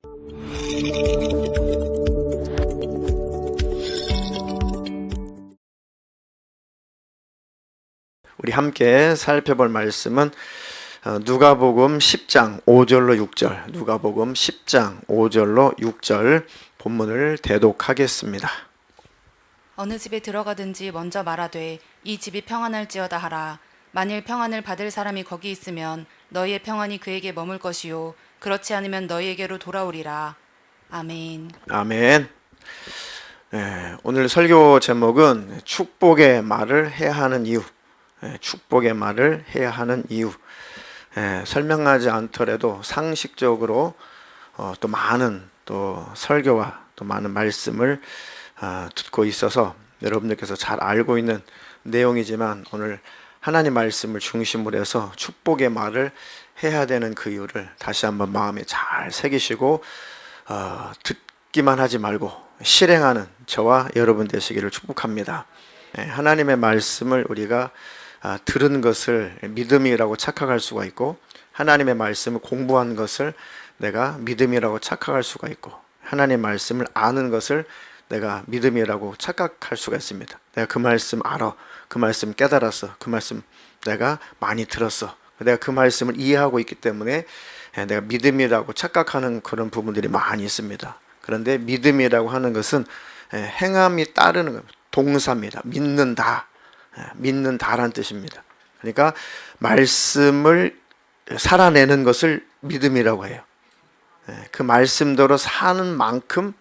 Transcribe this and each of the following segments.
우리 함께 살펴볼 말씀은 누가복음 10장 5절로 6절, 누가복음 10장 5절로 6절 본문을 대독하겠습니다. 어느 집에 들어가든지 먼저 말하되 이 집이 평안할지어다 하라. 만일 평안을 받을 사람이 거기 있으면 너희의 평안이 그에게 머물 것이요 그렇지 않으면 너희에게로 돌아오리라. 아멘. 아멘. 오늘 설교 제목은 축복의 말을 해야 하는 이유. 축복의 말을 해야 하는 이유. 설명하지 않더라도 상식적으로 또 많은 또 설교와 또 많은 말씀을 듣고 있어서 여러분들께서 잘 알고 있는 내용이지만 오늘 하나님 말씀을 중심으로 해서 축복의 말을 해야 되는 그 이유를 다시 한번 마음에 잘 새기시고 듣기만 하지 말고 실행하는 저와 여러분 되시기를 축복합니다. 하나님의 말씀을 우리가 들은 것을 믿음이라고 착각할 수가 있고, 하나님의 말씀을 공부한 것을 내가 믿음이라고 착각할 수가 있고, 하나님의 말씀을 아는 것을 내가 믿음이라고 착각할 수가 있습니다. 내가 그 말씀 알아, 그 말씀 깨달았어, 그 말씀 내가 많이 들었어, 내가 그 말씀을 이해하고 있기 때문에 내가 믿음이라고 착각하는 그런 부분들이 많이 있습니다. 그런데 믿음이라고 하는 것은 행함이 따르는 겁니다. 동사입니다. 믿는다라는 뜻입니다. 그러니까 말씀을 살아내는 것을 믿음이라고 해요. 그 말씀대로 사는 만큼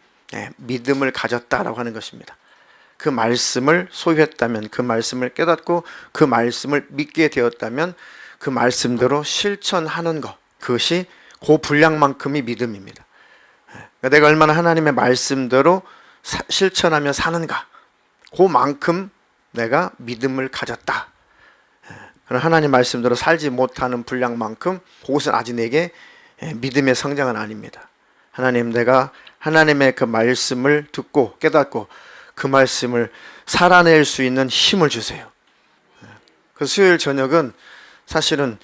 믿음을 가졌다라고 하는 것입니다. 그 말씀을 소유했다면, 그 말씀을 깨닫고 그 말씀을 믿게 되었다면 그 말씀대로 실천하는 것, 그것이 그 분량만큼이 믿음입니다. 내가 얼마나 하나님의 말씀대로 실천하며 사는가, 그만큼 내가 믿음을 가졌다. 그럼 하나님 말씀대로 살지 못하는 분량만큼 그것은 아직 내게 믿음의 성장은 아닙니다. 하나님, 내가 하나님의 그 말씀을 듣고 깨닫고 그 말씀을 살아낼 수 있는 힘을 주세요. 그 수요일 저녁은 사실은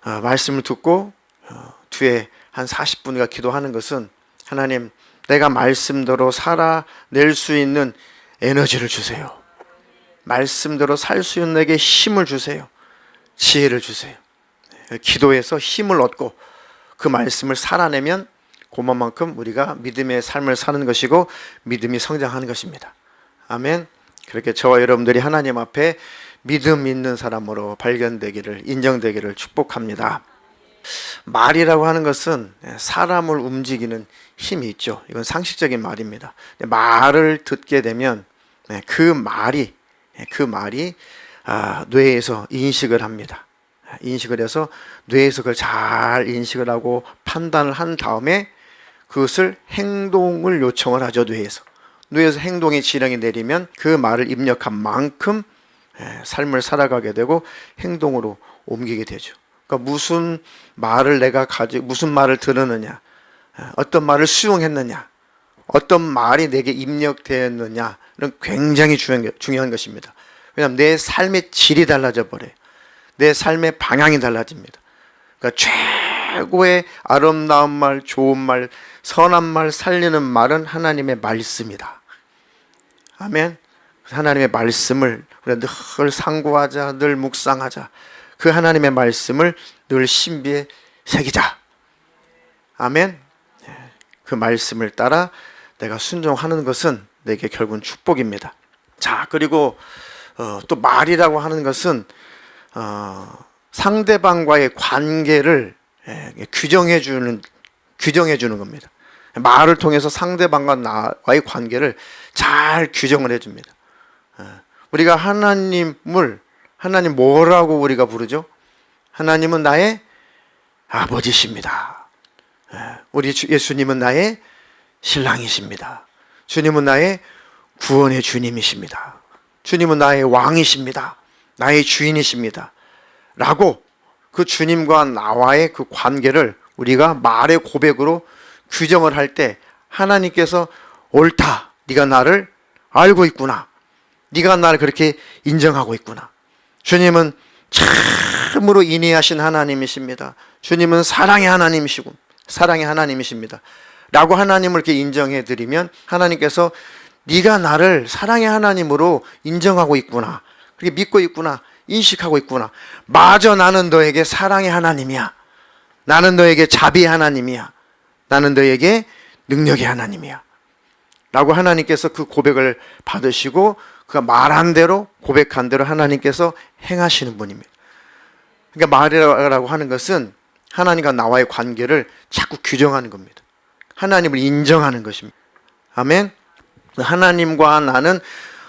말씀을 듣고 뒤에 한 40분간 기도하는 것은, 하나님, 내가 말씀대로 살아낼 수 있는 에너지를 주세요. 말씀대로 살 수 있는 내게 힘을 주세요. 지혜를 주세요. 기도해서 힘을 얻고 그 말씀을 살아내면 그만큼 우리가 믿음의 삶을 사는 것이고 믿음이 성장하는 것입니다. 아멘. 그렇게 저와 여러분들이 하나님 앞에 믿음 있는 사람으로 발견되기를, 인정되기를 축복합니다. 말이라고 하는 것은 사람을 움직이는 힘이 있죠. 이건 상식적인 말입니다. 말을 듣게 되면 그 말이 뇌에서 인식을 합니다. 인식을 해서 뇌에서 그걸 잘 인식을 하고 판단을 한 다음에 그것을 행동을 요청을 하죠. 뇌에서 행동의 지령이 내리면 그 말을 입력한 만큼 삶을 살아가게 되고 행동으로 옮기게 되죠. 그러니까 무슨 말을 내가 가지고 무슨 말을 들었느냐, 어떤 말을 수용했느냐, 어떤 말이 내게 입력되었느냐는 굉장히 중요한 것입니다. 왜냐하면 내 삶의 질이 달라져 버려요. 내 삶의 방향이 달라집니다. 그러니까 최고의 아름다운 말, 좋은 말, 선한 말, 살리는 말은 하나님의 말씀이다. 아멘. 하나님의 말씀을 우리가 늘 상고하자, 늘 묵상하자. 그 하나님의 말씀을 늘 신비에 새기자. 아멘. 그 말씀을 따라 내가 순종하는 것은 내게 결국은 축복입니다. 자, 그리고 또 말이라고 하는 것은 상대방과의 관계를 규정해 주는 겁니다. 말을 통해서 상대방과 나와의 관계를 잘 규정을 해줍니다. 우리가 하나님 뭐라고 우리가 부르죠? 하나님은 나의 아버지십니다. 우리 예수님은 나의 신랑이십니다. 주님은 나의 구원의 주님이십니다. 주님은 나의 왕이십니다. 나의 주인이십니다. 라고 그 주님과 나와의 그 관계를 우리가 말의 고백으로 규정을 할 때 하나님께서 옳다, 네가 나를 알고 있구나, 네가 나를 그렇게 인정하고 있구나, 주님은 참으로 인내하신 하나님이십니다, 주님은 사랑의 하나님이십니다 라고 하나님을 이렇게 인정해 드리면 하나님께서 네가 나를 사랑의 하나님으로 인정하고 있구나, 그렇게 믿고 있구나, 인식하고 있구나. 마저 나는 너에게 사랑의 하나님이야. 나는 너에게 자비의 하나님이야. 나는 너에게 능력의 하나님이야. 라고 하나님께서 그 고백을 받으시고 그가 말한 대로, 고백한 대로 하나님께서 행하시는 분입니다. 그러니까 말이라고 하는 것은 하나님과 나와의 관계를 자꾸 규정하는 겁니다. 하나님을 인정하는 것입니다. 아멘. 하나님과 나는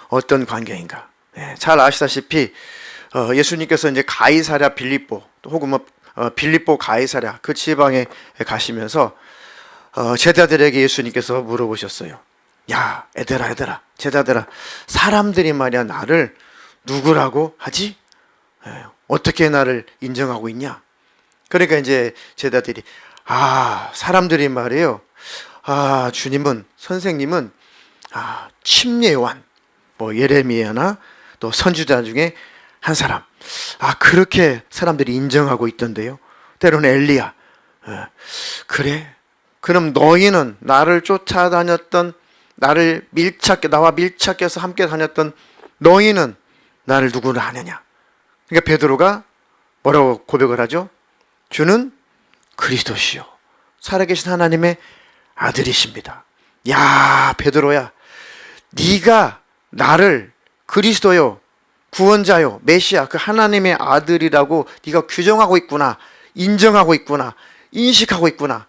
어떤 관계인가? 잘 아시다시피 예수님께서 이제 가이사랴 빌립보, 혹은 빌립보 가이사랴 그 지방에 가시면서 제자들에게 예수님께서 물어보셨어요. 야, 얘들아, 제자들아, 사람들이 말이야 나를 누구라고 하지? 어떻게 나를 인정하고 있냐? 그러니까 이제 제자들이 사람들이 말이에요. 주님은, 선생님은 침례 요한, 예레미야나 또 선지자 중에 한 사람, 그렇게 사람들이 인정하고 있던데요. 때로는 엘리야. 그래? 그럼 너희는 나를 쫓아다녔던, 나와 밀착해서 함께 다녔던 너희는 나를 누구로 아느냐? 그러니까 베드로가 뭐라고 고백을 하죠? 주는 그리스도시요, 살아계신 하나님의 아들이십니다. 야, 베드로야, 네가 나를 그리스도요, 구원자요, 메시아, 그 하나님의 아들이라고 네가 규정하고 있구나, 인정하고 있구나, 인식하고 있구나.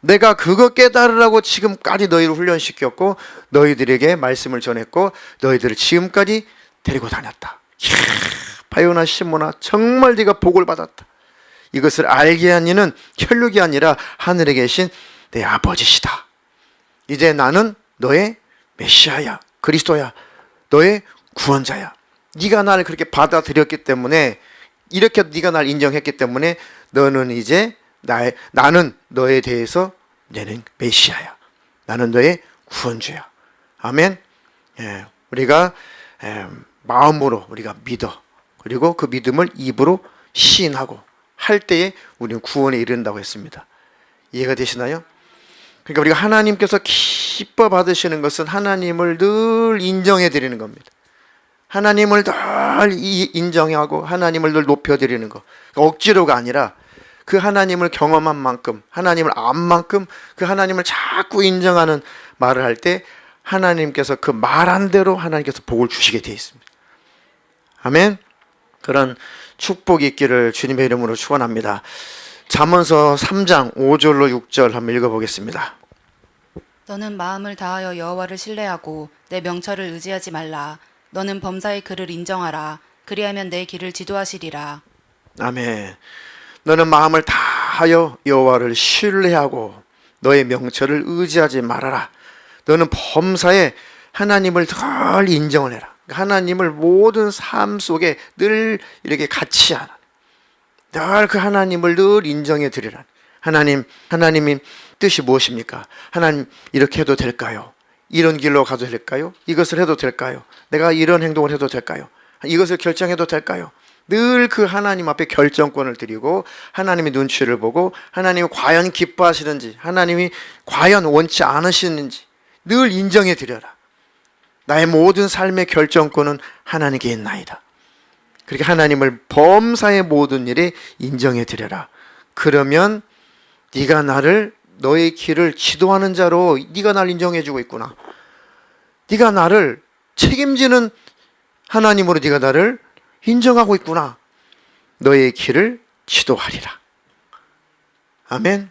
내가 그거 깨달으라고 지금까지 너희를 훈련시켰고 너희들에게 말씀을 전했고 너희들을 지금까지 데리고 다녔다. 이야, 바요나 시모나, 정말 네가 복을 받았다. 이것을 알게 한 이는 혈육이 아니라 하늘에 계신 내 아버지시다. 이제 나는 너의 메시아야, 그리스도야, 너의 구원자야. 네가 나를 그렇게 받아들였기 때문에, 이렇게 네가 나를 인정했기 때문에 너는 이제 나는 너에 대해서 너는 메시아야. 나는 너의 구원주야. 아멘. 우리가 마음으로 우리가 믿어, 그리고 그 믿음을 입으로 시인하고 할 때에 우리는 구원에 이른다고 했습니다. 이해가 되시나요? 그러니까 우리가 하나님께서 기뻐 받으시는 것은 하나님을 늘 인정해 드리는 겁니다. 하나님을 늘 인정하고 하나님을 늘 높여드리는 것. 억지로가 아니라 그 하나님을 경험한 만큼, 하나님을 안 만큼 그 하나님을 자꾸 인정하는 말을 할 때 하나님께서 그 말한 대로 하나님께서 복을 주시게 되어 있습니다. 아멘. 그런 축복이 있기를 주님의 이름으로 축원합니다. 잠언서 3장 5절로 6절 한번 읽어보겠습니다. 너는 마음을 다하여 여호와를 신뢰하고 내 명철을 의지하지 말라. 너는 범사의 그를 인정하라. 그리하면 내 길을 지도하시리라. 아멘. 너는 마음을 다하여 여호와를 신뢰하고 너의 명철을 의지하지 말아라. 너는 범사에 하나님을 덜 인정을 해라. 하나님을 모든 삶 속에 늘 이렇게 같이 하라. 늘 그 하나님을 늘 인정해 드리라. 하나님의 뜻이 무엇입니까? 하나님, 이렇게 해도 될까요? 이런 길로 가도 될까요? 이것을 해도 될까요? 내가 이런 행동을 해도 될까요? 이것을 결정해도 될까요? 늘 그 하나님 앞에 결정권을 드리고 하나님의 눈치를 보고 하나님이 과연 기뻐하시는지, 하나님이 과연 원치 않으시는지 늘 인정해 드려라. 나의 모든 삶의 결정권은 하나님께 있나이다. 그렇게 하나님을 범사의 모든 일에 인정해 드려라. 그러면 네가 너의 길을 지도하는 자로 네가 나를 인정해 주고 있구나. 네가 나를 책임지는 하나님으로 네가 나를 인정하고 있구나. 너의 길을 지도하리라. 아멘.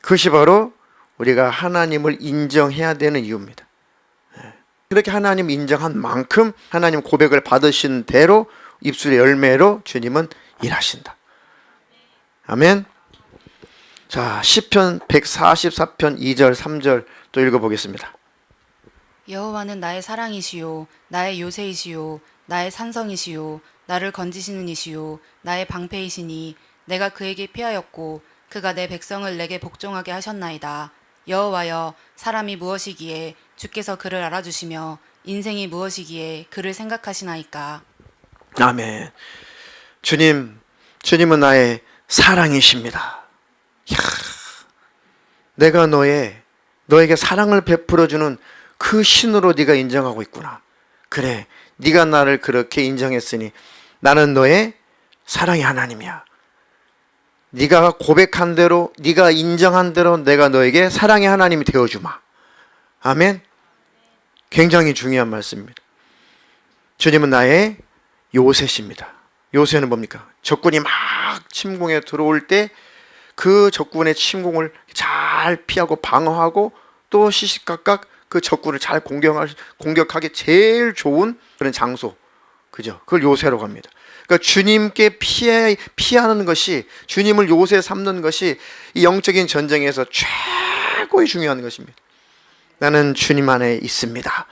그것이 바로 우리가 하나님을 인정해야 되는 이유입니다. 그렇게 하나님 인정한 만큼 하나님 고백을 받으신 대로 입술의 열매로 주님은 일하신다. 아멘. 자, 시편 144편 2절 3절 또 읽어보겠습니다. 여호와는 나의 사랑이시요 나의 요새이시요 나의 산성이시요 나를 건지시는 이시요 나의 방패이시니 내가 그에게 피하였고 그가 내 백성을 내게 복종하게 하셨나이다. 여호와여, 사람이 무엇이기에 주께서 그를 알아주시며 인생이 무엇이기에 그를 생각하시나이까. 아멘. 주님은 나의 사랑이십니다. 이야, 내가 너의 너에게 사랑을 베풀어주는 그 신으로 네가 인정하고 있구나. 그래, 네가 나를 그렇게 인정했으니 나는 너의 사랑의 하나님이야. 네가 고백한 대로, 네가 인정한 대로 내가 너에게 사랑의 하나님이 되어주마. 아멘. 굉장히 중요한 말씀입니다. 주님은 나의 요새십니다. 요새는 뭡니까? 적군이 막 침공에 들어올 때 그 적군의 침공을 잘 피하고 방어하고 또 시시각각 그 적군을 잘 공격하기 제일 좋은 그런 장소, 그죠? 그걸 요새로 합니다. 그러니까 주님께 피하는 것이, 주님을 요새 삼는 것이 이 영적인 전쟁에서 최고의 중요한 것입니다. 나는 주님 안에 있습니다.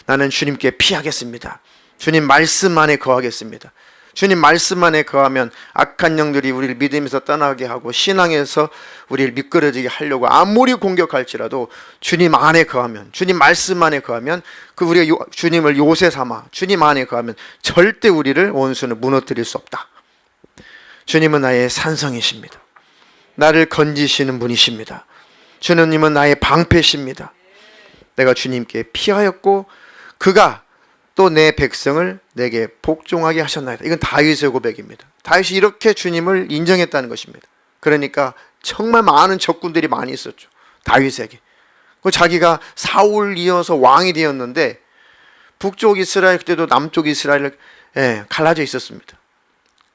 나는 주님께 피하겠습니다. 주님 말씀 안에 거하겠습니다. 주님 말씀 안에 거하면 악한 영들이 우리를 믿음에서 떠나게 하고 신앙에서 우리를 미끄러지게 하려고 아무리 공격할지라도 주님 안에 거하면, 주님 말씀 안에 거하면, 그 우리가 주님을 요새 삼아 주님 안에 거하면 절대 우리를 원수는 무너뜨릴 수 없다. 주님은 나의 산성이십니다. 나를 건지시는 분이십니다. 주님은 나의 방패십니다. 내가 주님께 피하였고 그가 또 내 백성을 내게 복종하게 하셨나이다. 이건 다윗의 고백입니다. 다윗이 이렇게 주님을 인정했다는 것입니다. 그러니까 정말 많은 적군들이 많이 있었죠. 다윗에게. 자기가 사울 이어서 왕이 되었는데 북쪽 이스라엘, 그때도 남쪽 이스라엘 갈라져 있었습니다.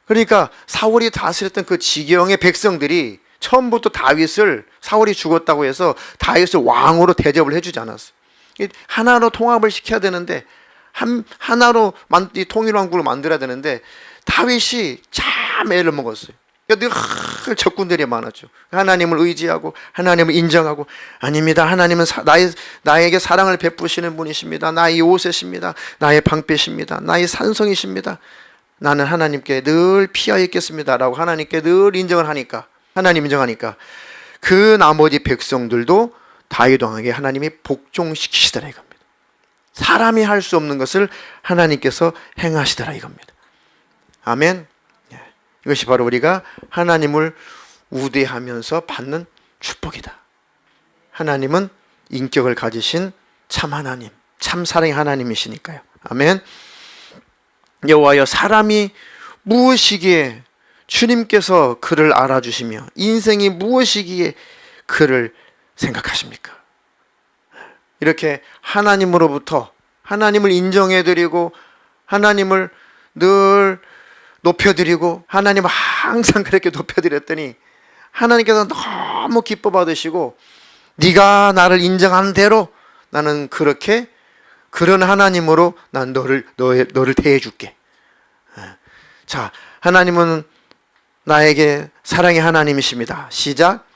그러니까 사울이 다스렸던 그 지경의 백성들이 처음부터 다윗을, 사울이 죽었다고 해서 다윗을 왕으로 대접을 해주지 않았어요. 하나로 통합을 시켜야 되는데, 하나로 이 통일왕국을 만들어야 되는데 다윗이 참 애를 먹었어요. 늘 적군들이 많았죠. 하나님을 의지하고 하나님을 인정하고, 아닙니다, 하나님은 나에게 사랑을 베푸시는 분이십니다. 나의 요새십니다. 나의 방패십니다. 나의 산성이십니다. 나는 하나님께 늘 피하여 있겠습니다 라고 하나님께 늘 인정을 하니까, 하나님 인정하니까 그 나머지 백성들도 다윗 왕에게 하나님이 복종시키시더라 이겁니다. 사람이 할 수 없는 것을 하나님께서 행하시더라 이겁니다. 아멘. 이것이 바로 우리가 하나님을 우대하면서 받는 축복이다. 하나님은 인격을 가지신 참 하나님, 참 사랑의 하나님이시니까요. 아멘. 여호와여, 사람이 무엇이기에 주님께서 그를 알아주시며 인생이 무엇이기에 그를 생각하십니까? 이렇게 하나님으로부터 하나님을 인정해드리고 하나님을 늘 높여드리고 하나님을 항상 그렇게 높여드렸더니 하나님께서 너무 기뻐 받으시고, 네가 나를 인정한 대로 나는 그렇게 그런 하나님으로 난 너를 대해줄게. 자, 하나님은 나에게 사랑의 하나님이십니다. 시작.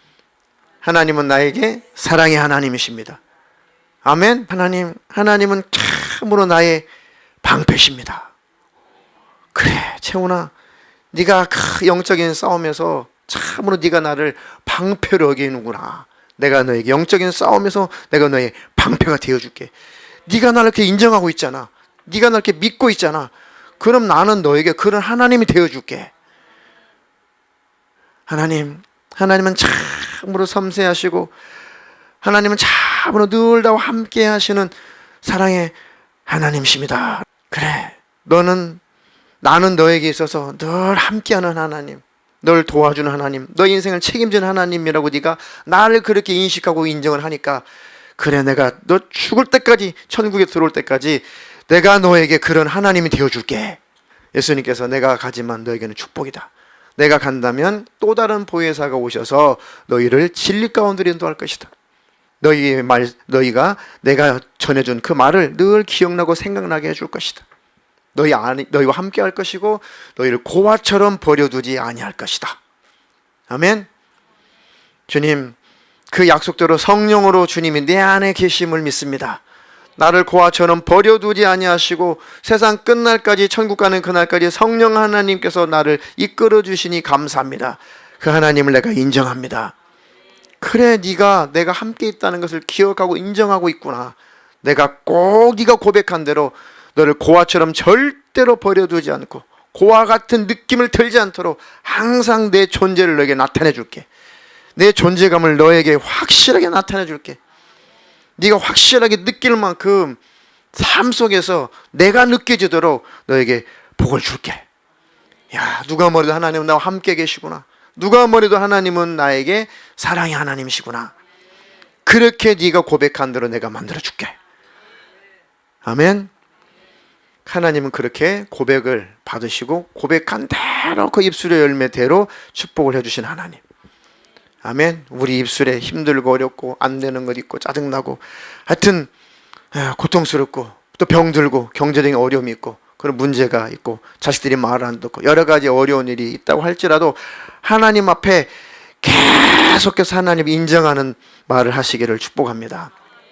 하나님은 나에게 사랑의 하나님이십니다. 아멘. 하나님은 참으로 나의 방패십니다. 그래, 채훈아, 네가 그 영적인 싸움에서 참으로 네가 나를 방패로 여기는구나. 내가 너에게 영적인 싸움에서 내가 너의 방패가 되어줄게. 네가 나를 이렇게 인정하고 있잖아. 네가 나를 이렇게 믿고 있잖아. 그럼 나는 너에게 그런 하나님이 되어줄게. 하나님은 참으로 섬세하시고 하나님은 참으로 늘 나와 함께 하시는 사랑의 하나님이십니다. 그래, 나는 너에게 있어서 늘 함께하는 하나님, 널 도와주는 하나님, 너의 인생을 책임지는 하나님이라고 네가 나를 그렇게 인식하고 인정을 하니까, 그래, 내가 너 죽을 때까지, 천국에 들어올 때까지 내가 너에게 그런 하나님이 되어줄게. 예수님께서 내가 가지만 너에게는 축복이다. 내가 간다면 또 다른 보혜사가 오셔서 너희를 진리 가운데로 인도할 것이다. 너희가 내가 전해준 그 말을 늘 기억나고 생각나게 해줄 것이다. 너희와 함께 할 것이고 너희를 고아처럼 버려두지 아니할 것이다. 아멘. 주님, 그 약속대로 성령으로 주님이 내 안에 계심을 믿습니다. 나를 고아처럼 버려두지 아니하시고 세상 끝날까지, 천국 가는 그날까지 성령 하나님께서 나를 이끌어 주시니 감사합니다. 그 하나님을 내가 인정합니다. 그래, 내가 함께 있다는 것을 기억하고 인정하고 있구나. 네가 고백한 대로 너를 고아처럼 절대로 버려두지 않고 고아 같은 느낌을 들지 않도록 항상 내 존재를 너에게 나타내 줄게. 내 존재감을 너에게 확실하게 나타내 줄게. 네가 확실하게 느낄 만큼 삶 속에서 내가 느껴지도록 너에게 복을 줄게. 야, 누가 뭐래도 하나님은 나와 함께 계시구나. 누가 뭐래도 하나님은 나에게 사랑의 하나님이시구나. 그렇게 네가 고백한 대로 내가 만들어 줄게. 아멘. 하나님은 그렇게 고백을 받으시고 고백한 대로 그 입술의 열매대로 축복을 해주신 하나님. 아멘. 우리 입술에 힘들고 어렵고 안 되는 것 있고 짜증나고 하여튼 고통스럽고 또 병들고 경제적인 어려움이 있고 그런 문제가 있고 자식들이 말을 안 듣고 여러 가지 어려운 일이 있다고 할지라도 하나님 앞에 계속해서 하나님 인정하는 말을 하시기를 축복합니다.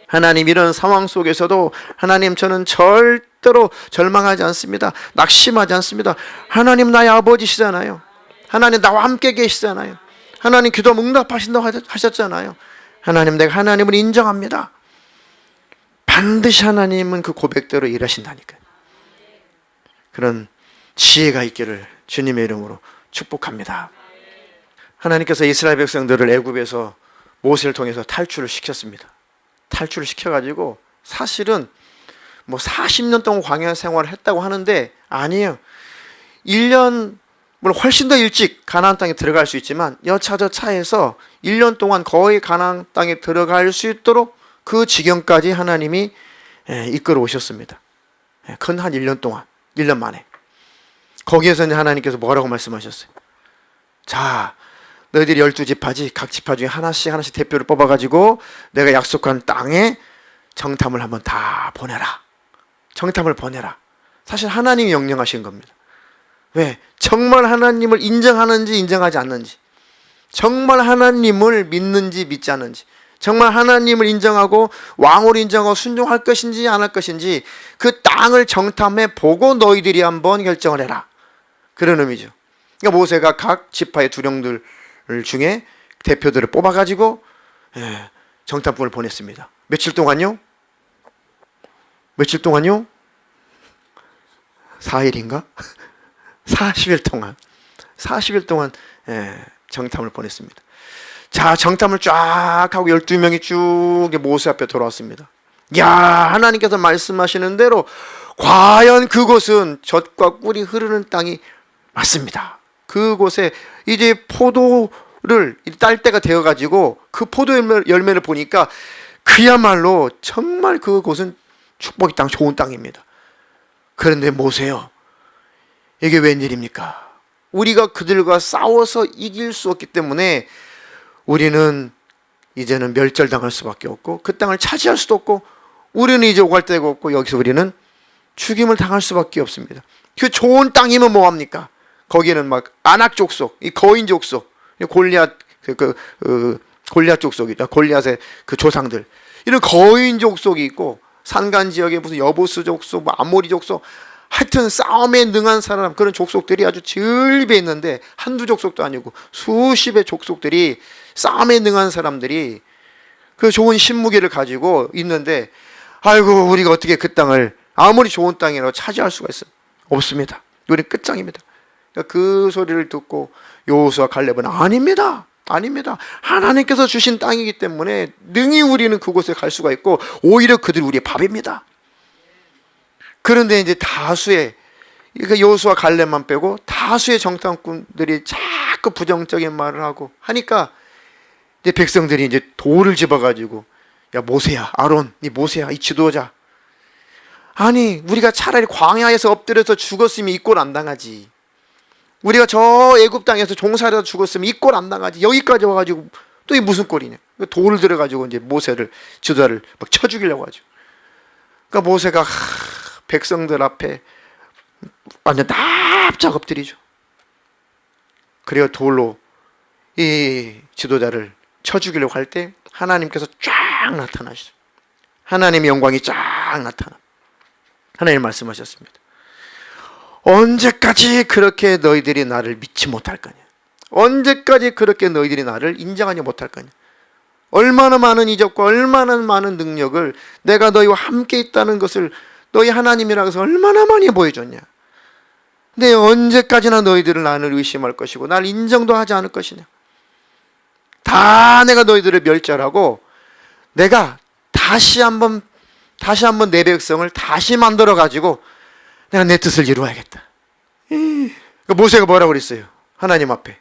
하나님, 이런 상황 속에서도 하나님, 저는 절대로 절망하지 않습니다. 낙심하지 않습니다. 하나님 나의 아버지시잖아요. 하나님 나와 함께 계시잖아요. 하나님 기도 응답하신다고 하셨잖아요. 하나님, 내가 하나님을 인정합니다. 반드시 하나님은 그 고백대로 일하신다니까요. 그런 지혜가 있기를 주님의 이름으로 축복합니다. 하나님께서 이스라엘 백성들을 애굽에서 모세를 통해서 탈출을 시켰습니다. 탈출을 시켜가지고 사실은 뭐 40년 동안 광야 생활을 했다고 하는데 아니에요. 1년 물론 훨씬 더 일찍 가나안 땅에 들어갈 수 있지만 여차저차해서 1년 동안 거의 가나안 땅에 들어갈 수 있도록 그 지경까지 하나님이 이끌어 오셨습니다. 근 한 1년 동안, 1년 만에. 거기에서는 하나님께서 뭐라고 말씀하셨어요? 자, 너희들이 12지파지 각 지파 중에 하나씩 대표를 뽑아가지고 내가 약속한 땅에 정탐을 한번 다 보내라. 정탐을 보내라. 사실 하나님이 명령하신 겁니다. 왜? 정말 하나님을 인정하는지 인정하지 않는지, 정말 하나님을 믿는지 믿지 않는지, 정말 하나님을 인정하고 왕으로 인정하고 순종할 것인지 안 할 것인지 그 땅을 정탐해 보고 너희들이 한번 결정을 해라. 그런 의미죠. 그러니까 모세가 각 지파의 두령들 중에 대표들을 뽑아가지고 정탐꾼을 보냈습니다. 며칠 동안요? 4일인가? 40일 동안 정탐을 보냈습니다. 자, 정탐을 쫙 하고 12명이 쭉 모세 앞에 돌아왔습니다. 야, 하나님께서 말씀하시는 대로 과연 그곳은 젖과 꿀이 흐르는 땅이 맞습니다. 그곳에 이제 포도를 딸 때가 되어가지고 그 포도 열매를 보니까 그야말로 정말 그곳은 축복의 땅, 좋은 땅입니다. 그런데 모세요, 이게 웬일입니까? 우리가 그들과 싸워서 이길 수 없기 때문에 우리는 이제는 멸절당할 수밖에 없고 그 땅을 차지할 수도 없고 우리는 이제 오갈 데가 없고 여기서 우리는 죽임을 당할 수밖에 없습니다. 그 좋은 땅이면 뭐합니까? 거기에는 막 아낙 족속, 이 거인 족속, 골리앗 골리앗 족속이죠. 골리앗의 그 조상들, 이런 거인 족속이 있고 산간 지역에 무슨 여부스 족속, 뭐 아모리 족속, 하여튼 싸움에 능한 사람, 그런 족속들이 아주 즐비해 있는데 한두 족속도 아니고 수십의 족속들이 싸움에 능한 사람들이 그 좋은 신무기를 가지고 있는데 아이고 우리가 어떻게 그 땅을 아무리 좋은 땅이라도 차지할 수가 있어요? 없습니다. 우리는 끝장입니다. 그 소리를 듣고 여호수아 갈렙은 아닙니다. 하나님께서 주신 땅이기 때문에 능히 우리는 그곳에 갈 수가 있고 오히려 그들이 우리의 밥입니다. 그런데 이제 다수의, 그러니까 여호수아 갈렙만 빼고 다수의 정탐꾼들이 자꾸 부정적인 말을 하고 하니까 이제 백성들이 이제 돌을 집어가지고, 야 모세야, 아론, 이 모세야, 이 지도자, 아니 우리가 차라리 광야에서 엎드려서 죽었으면 이 꼴 안 당하지. 우리가 저 애굽 땅에서 종살이라도 죽었으면 이 꼴 안 당하지. 여기까지 와가지고 또 이 무슨 꼴이냐. 돌을 들어가지고 이제 모세를, 지도자를 막 쳐 죽이려고 하죠. 그러니까 모세가 백성들 앞에 완전 납작 엎드리죠. 그래야 돌로 이 지도자를 쳐 죽이려고 할 때 하나님께서 쫙 나타나시죠. 하나님의 영광이 쫙 나타나. 하나님 말씀하셨습니다. 언제까지 그렇게 너희들이 나를 믿지 못할 거냐? 언제까지 그렇게 너희들이 나를 인정하지 못할 거냐? 얼마나 많은 이적과 얼마나 많은 능력을 내가 너희와 함께 있다는 것을 너희 하나님이라고 해서 얼마나 많이 보여줬냐? 근데 언제까지나 너희들은 나를 의심할 것이고 나를 인정도 하지 않을 것이냐? 다 내가 너희들을 멸절하고 내가 다시 한번 내 백성을 다시 만들어 가지고 내가 내 뜻을 이루어야겠다. 그 모세가 뭐라고 그랬어요? 하나님 앞에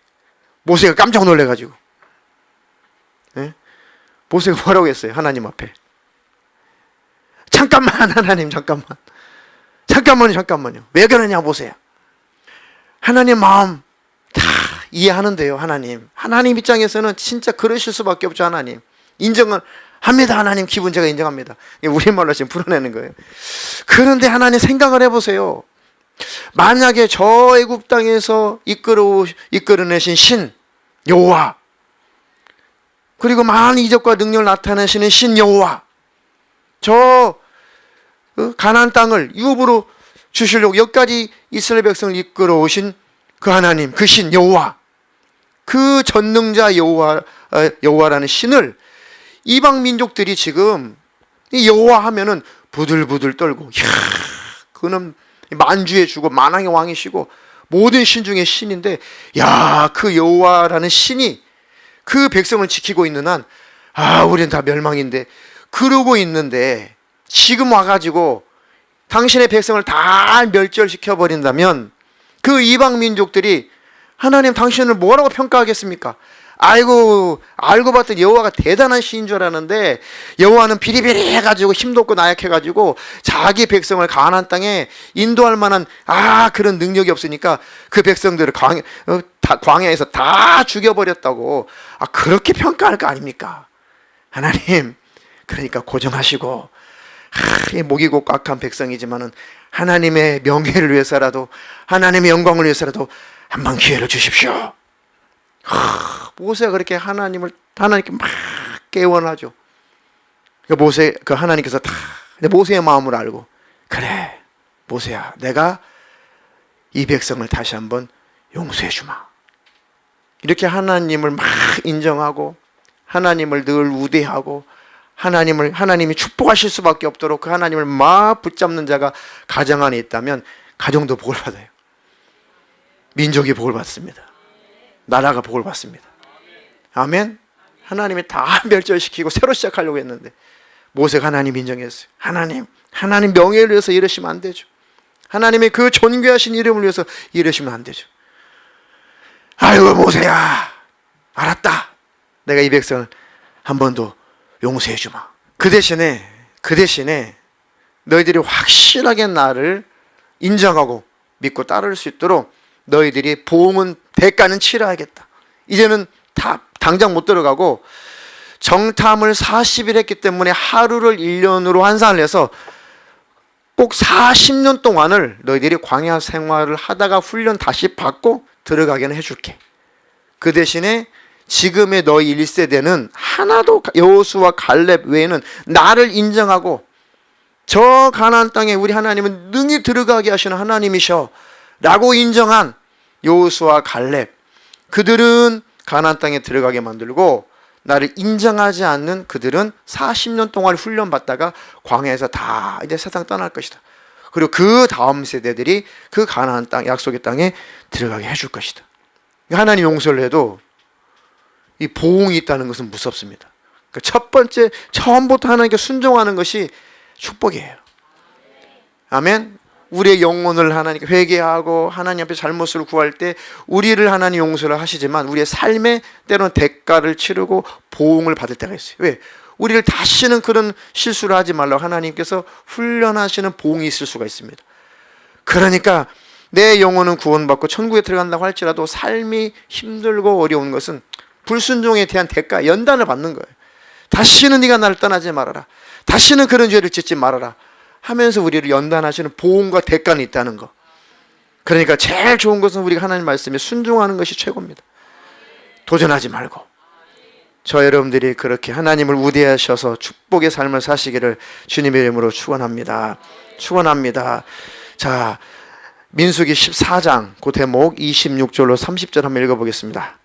모세가 깜짝 놀래 가지고 모세가 뭐라고 했어요? 하나님 앞에 잠깐만 하나님 잠깐만요. 왜 그러냐 보세요. 하나님 마음 다 이해하는데요. 하나님 입장에서는 진짜 그러실 수밖에 없죠. 하나님 인정을 합니다. 하나님 기분 제가 인정합니다. 우리말로 지금 풀어내는 거예요. 그런데 하나님 생각을 해보세요. 만약에 저 애굽 땅에서 이끌어내신 신 여호와, 그리고 많은 이적과 능력을 나타내시는 신 여호와, 저 가나안 땅을 유업으로 주시려고 여기까지 이스라엘 백성을 이끌어 오신 그 하나님, 그 신 여호와, 그 전능자 여호와라는 신을 이방 민족들이 지금 이 여호와 하면은 부들부들 떨고, 이야, 그는 만주의 주고 만왕의 왕이시고 모든 신 중에 신인데, 야, 그 여호와라는 신이 그 백성을 지키고 있는 한, 우리는 다 멸망인데, 그러고 있는데 지금 와가지고 당신의 백성을 다 멸절시켜 버린다면 그 이방 민족들이 하나님 당신을 뭐라고 평가하겠습니까? 아이고, 알고 봤더니 여호와가 대단한 신인 줄 알았는데 여호와는 비리비리해가지고 힘도 없고 나약해가지고 자기 백성을 가나안 땅에 인도할 만한 그런 능력이 없으니까 그 백성들을 광야에서 다 죽여버렸다고 그렇게 평가할 거 아닙니까? 하나님, 그러니까 고정하시고, 목이 곧 꽉한 백성이지만은 하나님의 명예를 위해서라도, 하나님의 영광을 위해서라도 한번 기회를 주십시오. 모세가 그렇게 하나님께 막 깨원하죠. 하나님께서 다 모세의 마음을 알고, 그래 모세야, 내가 이 백성을 다시 한번 용서해 주마. 이렇게 하나님을 막 인정하고 하나님을 늘 우대하고 하나님이 축복하실 수밖에 없도록 그 하나님을 막 붙잡는 자가 가정 안에 있다면 가정도 복을 받아요. 민족이 복을 받습니다. 나라가 복을 받습니다. 아멘. 하나님이 다 멸절시키고 새로 시작하려고 했는데 모세가 하나님 인정했어요. 하나님 명예를 위해서 이러시면 안 되죠. 하나님의 그 존귀하신 이름을 위해서 이러시면 안 되죠. 아이고 모세야, 알았다. 내가 이 백성을 한 번 더 용서해 주마. 그 대신에 너희들이 확실하게 나를 인정하고 믿고 따를 수 있도록 너희들이 대가는 치러야겠다. 이제는 당장 못 들어가고 정탐을 40일 했기 때문에 하루를 1년으로 환산을 해서 꼭 40년 동안을 너희들이 광야 생활을 하다가 훈련 다시 받고 들어가게는 해줄게. 그 대신에 지금의 너희 1세대는 하나도 여호수아 갈렙 외에는 나를 인정하고 저 가나안 땅에 우리 하나님은 능히 들어가게 하시는 하나님이셔 라고 인정한 여호수아 갈렙, 그들은 가나안 땅에 들어가게 만들고, 나를 인정하지 않는 그들은 40년 동안 훈련받다가 광야에서 다 이제 세상 떠날 것이다. 그리고 그 다음 세대들이 그 가나안 땅, 약속의 땅에 들어가게 해줄 것이다. 하나님 용서를 해도 이 보응이 있다는 것은 무섭습니다. 그러니까 첫 번째, 처음부터 하나님께 순종하는 것이 축복이에요. 아멘. 우리의 영혼을 하나님께 회개하고 하나님 앞에 잘못을 구할 때 우리를 하나님 용서를 하시지만 우리의 삶에 때로는 대가를 치르고 보응을 받을 때가 있어요. 왜? 우리를 다시는 그런 실수를 하지 말라고 하나님께서 훈련하시는 보응이 있을 수가 있습니다. 그러니까 내 영혼은 구원받고 천국에 들어간다고 할지라도 삶이 힘들고 어려운 것은 불순종에 대한 대가, 연단을 받는 거예요. 다시는 네가 나를 떠나지 말아라. 다시는 그런 죄를 짓지 말아라 하면서 우리를 연단하시는 보응과 대가는 있다는 거. 그러니까 제일 좋은 것은 우리가 하나님 말씀에 순종하는 것이 최고입니다. 도전하지 말고. 저 여러분들이 그렇게 하나님을 우대하셔서 축복의 삶을 사시기를 주님의 이름으로 축원합니다. 자, 민수기 14장 그 대목 26절로 30절 한번 읽어보겠습니다.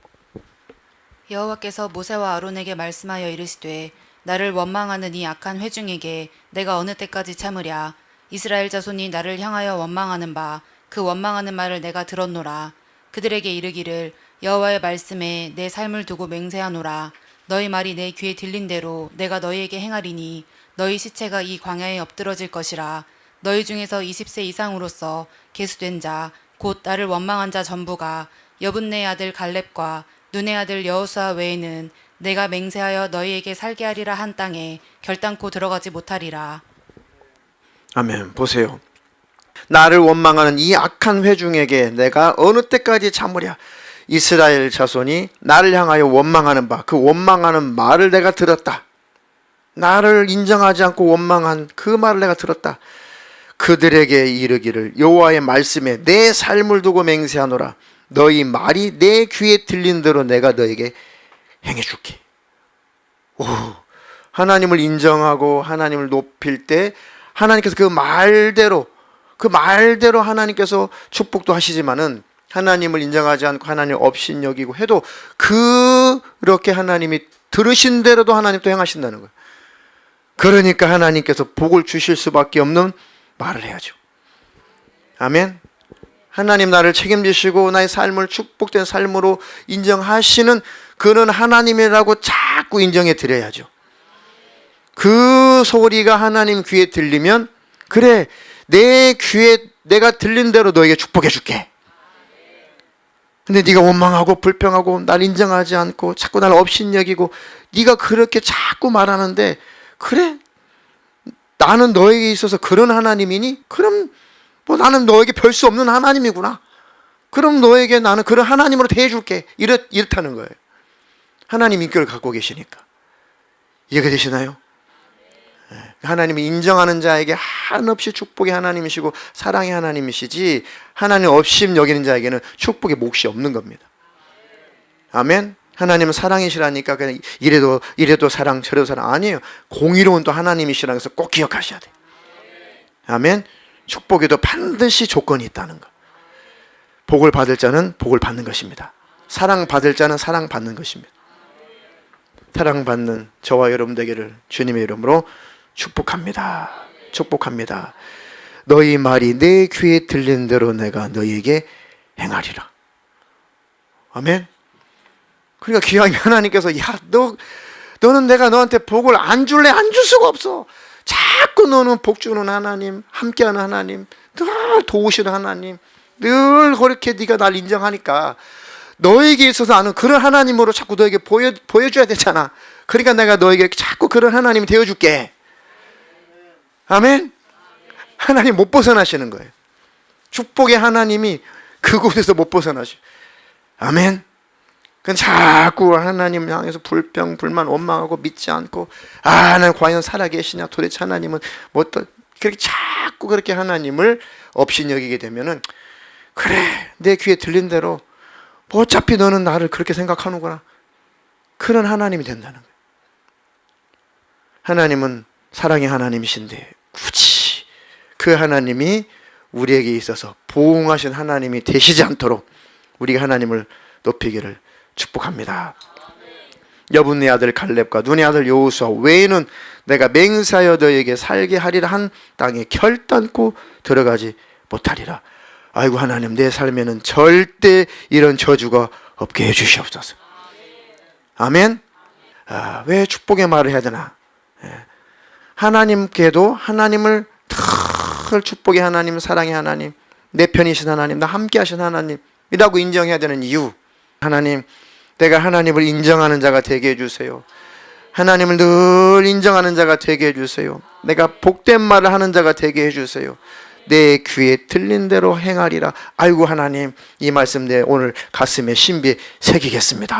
여호와께서 모세와 아론에게 말씀하여 이르시되 나를 원망하는 이 악한 회중에게 내가 어느 때까지 참으랴. 이스라엘 자손이 나를 향하여 원망하는 바 그 원망하는 말을 내가 들었노라. 그들에게 이르기를 여호와의 말씀에 내 삶을 두고 맹세하노라. 너희 말이 내 귀에 들린 대로 내가 너희에게 행하리니 너희 시체가 이 광야에 엎드러질 것이라. 너희 중에서 20세 이상으로서 계수된 자 곧 나를 원망한 자 전부가 여분네 아들 갈렙과 눈의 아들 여호수아 외에는 내가 맹세하여 너희에게 살게 하리라 한 땅에 결단코 들어가지 못하리라. 아멘. 보세요. 나를 원망하는 이 악한 회중에게 내가 어느 때까지 참으랴. 이스라엘 자손이 나를 향하여 원망하는 바, 그 원망하는 말을 내가 들었다. 나를 인정하지 않고 원망한 그 말을 내가 들었다. 그들에게 이르기를 여호와의 말씀에 내 삶을 두고 맹세하노라. 너희 말이 내 귀에 들린 대로 내가 너에게 행해줄게. 오, 하나님을 인정하고 하나님을 높일 때 하나님께서 그 말대로 하나님께서 축복도 하시지만은 하나님을 인정하지 않고 하나님 없인 여기고 해도 그렇게 하나님이 들으신 대로도 하나님 또 행하신다는 거예요. 그러니까 하나님께서 복을 주실 수밖에 없는 말을 해야죠. 아멘. 하나님 나를 책임지시고 나의 삶을 축복된 삶으로 인정하시는 그는 하나님이라고 자꾸 인정해 드려야죠. 그 소리가 하나님 귀에 들리면 그래, 내 귀에 내가 들린 대로 너에게 축복해 줄게. 근데 네가 원망하고 불평하고 날 인정하지 않고 자꾸 날 업신여기고 네가 그렇게 자꾸 말하는데 그래? 나는 너에게 있어서 그런 하나님이니? 그럼 뭐 나는 너에게 별 수 없는 하나님이구나. 그럼 너에게 나는 그런 하나님으로 대해줄게. 이렇다는 거예요. 하나님 인격을 갖고 계시니까. 이해가 되시나요? 하나님이 인정하는 자에게 한없이 축복의 하나님이시고 사랑의 하나님이시지 하나님 없이 여기는 자에게는 축복의 몫이 없는 겁니다. 아멘. 하나님은 사랑이시라니까 그냥 이래도 사랑 저래도 사랑 아니에요. 공의로운 또 하나님이시라는 것을 꼭 기억하셔야 돼요. 아멘. 축복에도 반드시 조건이 있다는 것. 복을 받을 자는 복을 받는 것입니다. 사랑받을 자는 사랑받는 것입니다. 사랑받는 저와 여러분 되기를 주님의 이름으로 축복합니다. 축복합니다. 너희 말이 내 귀에 들린 대로 내가 너희에게 행하리라. 아멘. 그러니까 귀하게 하나님께서 너는 내가 너한테 복을 안 줄래? 안 줄 수가 없어. 자꾸 너는 복 주는 하나님, 함께하는 하나님, 늘 도우시는 하나님, 늘 그렇게 네가 날 인정하니까 너에게 있어서 나는 그런 하나님으로 자꾸 너에게 보여줘야 되잖아. 그러니까 내가 너에게 자꾸 그런 하나님이 되어줄게. 아멘? 하나님 못 벗어나시는 거예요. 축복의 하나님이 그곳에서 못 벗어나시. 아멘? 그건 자꾸 하나님 향해서 불평, 불만, 원망하고 믿지 않고 나는 과연 살아계시냐? 도대체 하나님은 뭐 또 그렇게 자꾸 그렇게 하나님을 업신여기게 되면은 그래, 내 귀에 들린 대로 뭐 어차피 너는 나를 그렇게 생각하는구나. 그런 하나님이 된다는 거예요. 하나님은 사랑의 하나님이신데 굳이 그 하나님이 우리에게 있어서 보응하신 하나님이 되시지 않도록 우리가 하나님을 높이기를 축복합니다. 여분네 아들 갈렙과 눈의 아들 여호수아 외에는 내가 맹세하여 너에게 살게 하리라 한 땅에 결단코 들어가지 못하리라. 아이고 하나님, 내 삶에는 절대 이런 저주가 없게 해주시옵소서. 아멘. 왜 축복의 말을 해야 되나? 하나님께도 하나님을 늘 축복의 하나님, 사랑의 하나님, 내 편이신 하나님, 나 함께 하신 하나님이라고 인정해야 되는 이유. 하나님, 내가 하나님을 인정하는 자가 되게 해주세요. 하나님을 늘 인정하는 자가 되게 해주세요. 내가 복된 말을 하는 자가 되게 해주세요. 내 귀에 들린 대로 행하리라. 아이고 하나님, 이 말씀 내 오늘 가슴에 신비에 새기겠습니다.